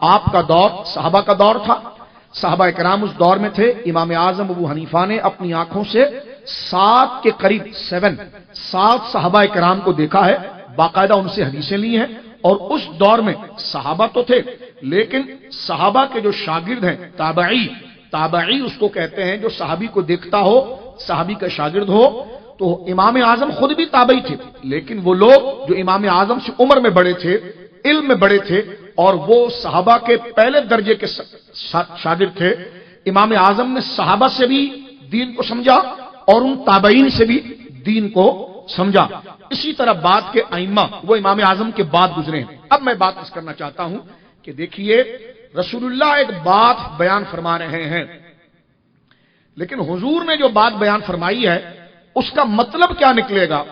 آپ کا دور صحابہ کا دور تھا، صحابہ کرام اس دور میں تھے. امام اعظم ابو حنیفہ نے اپنی آنکھوں سے 7 کے قریب 7 صحابہ کرام کو دیکھا ہے، باقاعدہ ان سے حدیثیں لی ہیں. اور اس دور میں صحابہ تو تھے، لیکن صحابہ کے جو شاگرد ہیں تابعی اس کو کہتے ہیں، جو صحابی کو دیکھتا ہو، صحابی کا شاگرد ہو. تو امام اعظم خود بھی تابعی تھے، لیکن وہ لوگ جو امام اعظم سے عمر میں بڑے تھے، علم میں بڑے تھے، اور وہ صحابہ کے پہلے درجے کے شاگرد تھے. امام اعظم نے صحابہ سے بھی دین کو سمجھا اور ان تابعین سے بھی دین کو سمجھا. اسی طرح بعد کے ائمہ وہ امام اعظم کے بعد گزرے ہیں. اب میں بات اس کرنا چاہتا ہوں کہ دیکھیے رسول اللہ ایک بات بیان فرما رہے ہیں، لیکن حضور نے جو بات بیان فرمائی ہے اس کا مطلب کیا نکلے گا؟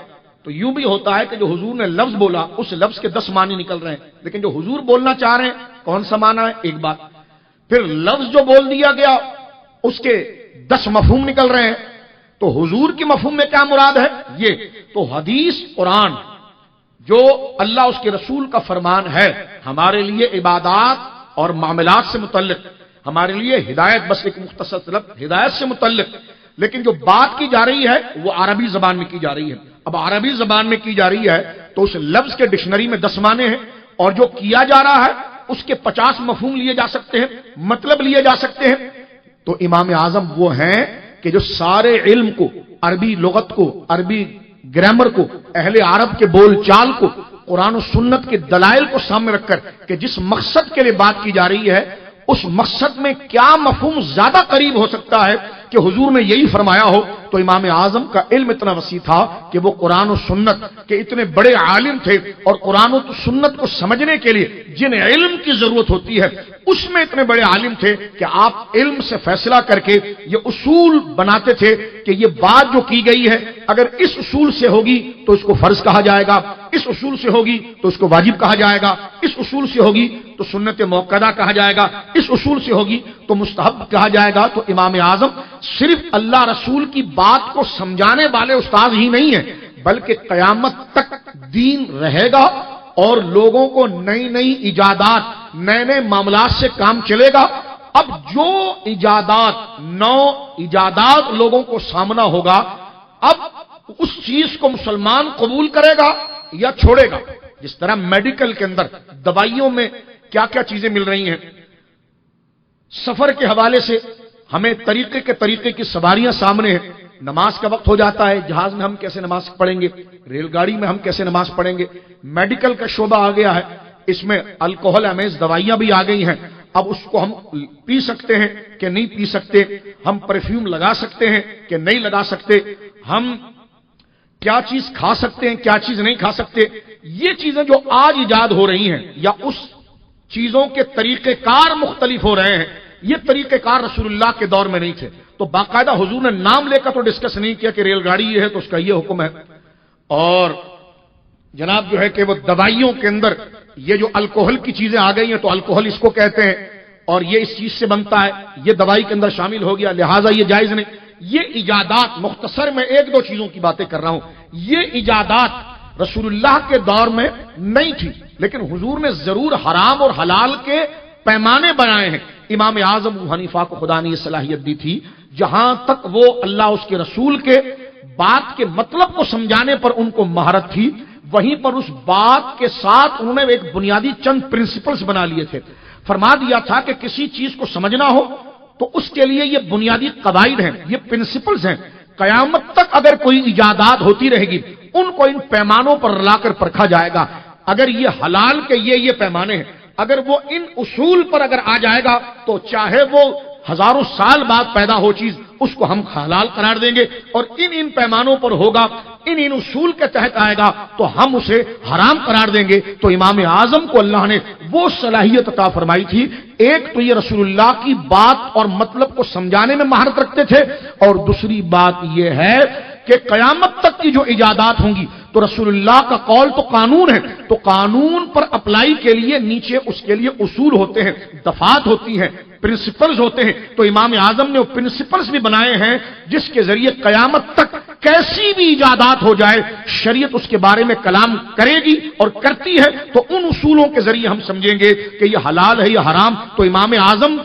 تو یوں بھی ہوتا ہے کہ جو حضور نے لفظ بولا اس لفظ کے 10 معنی نکل رہے ہیں، لیکن جو حضور بولنا چاہ رہے ہیں کون سا معنی ہے؟ ایک بات. پھر لفظ جو بول دیا گیا اس کے 10 مفہوم نکل رہے ہیں. تو حضور کی مفہوم میں کیا مراد ہے؟ یہ تو حدیث قرآن جو اللہ اس کے رسول کا فرمان ہے ہمارے لیے عبادات اور معاملات سے متعلق، ہمارے لیے ہدایت، بس ایک مختصر طلب ہدایت سے متعلق، لیکن جو بات کی جا رہی ہے وہ عربی زبان میں کی جا رہی ہے. اب عربی زبان میں کی جا رہی ہے تو اس لفظ کے ڈکشنری میں 10 معنی ہیں، اور جو کیا جا رہا ہے اس کے 50 مفہوم لیے جا سکتے ہیں، مطلب لیے جا سکتے ہیں. تو امام اعظم وہ ہیں کہ جو سارے علم کو، عربی لغت کو، عربی گرامر کو، اہل عرب کے بول چال کو، قرآن و سنت کے دلائل کو سامنے رکھ کر کہ جس مقصد کے لیے بات کی جا رہی ہے اس مقصد میں کیا مفہوم زیادہ قریب ہو سکتا ہے کہ حضور نے یہی فرمایا ہو. تو امام اعظم کا علم اتنا وسیع تھا کہ وہ قرآن و سنت کے اتنے بڑے عالم تھے، اور قرآن و سنت کو سمجھنے کے لیے جن علم کی ضرورت ہوتی ہے اس میں اتنے بڑے عالم تھے کہ آپ علم سے فیصلہ کر کے یہ اصول بناتے تھے کہ یہ بات جو کی گئی ہے اگر اس اصول سے ہوگی تو اس کو فرض کہا جائے گا، اس اصول سے ہوگی تو اس کو واجب کہا جائے گا، اس اصول سے ہوگی تو سنت موقدہ کہا جائے گا، اس اصول سے ہوگی تو مستحب کہا جائے گا. تو امام اعظم صرف اللہ رسول کی بات کو سمجھانے والے استاد ہی نہیں ہیں، بلکہ قیامت تک دین رہے گا اور لوگوں کو نئی نئی ایجادات، نئے نئے معاملات سے کام چلے گا. اب جو نو ایجادات لوگوں کو سامنا ہوگا، اب اس چیز کو مسلمان قبول کرے گا یا چھوڑے گا. جس طرح میڈیکل کے اندر دوائیوں میں کیا کیا چیزیں مل رہی ہیں، سفر کے حوالے سے ہمیں طریقے کی سواریاں سامنے ہیں. نماز کا وقت ہو جاتا ہے، جہاز میں ہم کیسے نماز پڑھیں گے، ریل گاڑی میں ہم کیسے نماز پڑھیں گے. میڈیکل کا شعبہ آ گیا ہے، اس میں الکوہل امیز دوائیاں بھی آ گئی ہیں. اب اس کو ہم پی سکتے ہیں کہ نہیں پی سکتے، ہم پرفیوم لگا سکتے ہیں کہ نہیں لگا سکتے، ہم کیا چیز کھا سکتے ہیں کیا چیز نہیں کھا سکتے. یہ چیزیں جو آج ایجاد ہو رہی ہیں یا اس چیزوں کے طریقہ کار مختلف ہو رہے ہیں، یہ طریقہ کار رسول اللہ کے دور میں نہیں تھے. تو باقاعدہ حضور نے نام لے کر تو ڈسکس نہیں کیا کہ ریل گاڑی یہ ہے تو اس کا یہ حکم ہے، اور جناب جو ہے کہ وہ دوائیوں کے اندر یہ جو الکوہل کی چیزیں آ گئی ہیں تو الکوہل اس کو کہتے ہیں اور یہ اس چیز سے بنتا ہے، یہ دوائی کے اندر شامل ہو گیا، لہٰذا یہ جائز نہیں. یہ ایجادات، مختصر میں 1-2 چیزوں کی باتیں کر رہا ہوں، یہ ایجادات رسول اللہ کے دور میں نہیں تھی، لیکن حضور نے ضرور حرام اور حلال کے پیمانے بنائے ہیں. امام اعظم ابو حنیفہ کو خدا نے یہ صلاحیت دی تھی، جہاں تک وہ اللہ اس کے رسول کے بات کے مطلب کو سمجھانے پر ان کو مہارت تھی، وہیں پر اس بات کے ساتھ انہوں نے ایک بنیادی چند پرنسپلز بنا لیے تھے. فرما دیا تھا کہ کسی چیز کو سمجھنا ہو تو اس کے لیے یہ بنیادی قواعد ہیں، یہ پرنسپلز ہیں. قیامت تک اگر کوئی ایجادات ہوتی رہے گی ان کو ان پیمانوں پر لا کر پرکھا جائے گا. اگر یہ حلال کے یہ پیمانے ہیں، اگر وہ ان اصول پر اگر آ جائے گا تو چاہے وہ ہزاروں سال بعد پیدا ہو چیز، اس کو ہم حلال قرار دیں گے، اور ان پیمانوں پر ہوگا، ان اصول کے تحت آئے گا تو ہم اسے حرام قرار دیں گے. تو امام اعظم کو اللہ نے وہ صلاحیت عطا فرمائی تھی. ایک تو یہ رسول اللہ کی بات اور مطلب کو سمجھانے میں مہارت رکھتے تھے، اور دوسری بات یہ ہے کہ قیامت تک کی جو ایجادات ہوں گی تو رسول اللہ کا قول تو قانون ہے، تو قانون پر اپلائی کے لیے نیچے اس کے لیے اصول ہوتے ہیں، دفعات ہوتی ہیں، پرنسپلز ہوتے ہیں. تو امام اعظم نے وہ پرنسپلز بھی بنائے ہیں جس کے ذریعے قیامت تک کیسی بھی ایجادات ہو جائے شریعت اس کے بارے میں کلام کرے گی اور کرتی ہے، تو ان اصولوں کے ذریعے ہم سمجھیں گے کہ یہ حلال ہے یا حرام۔ تو امام اعظم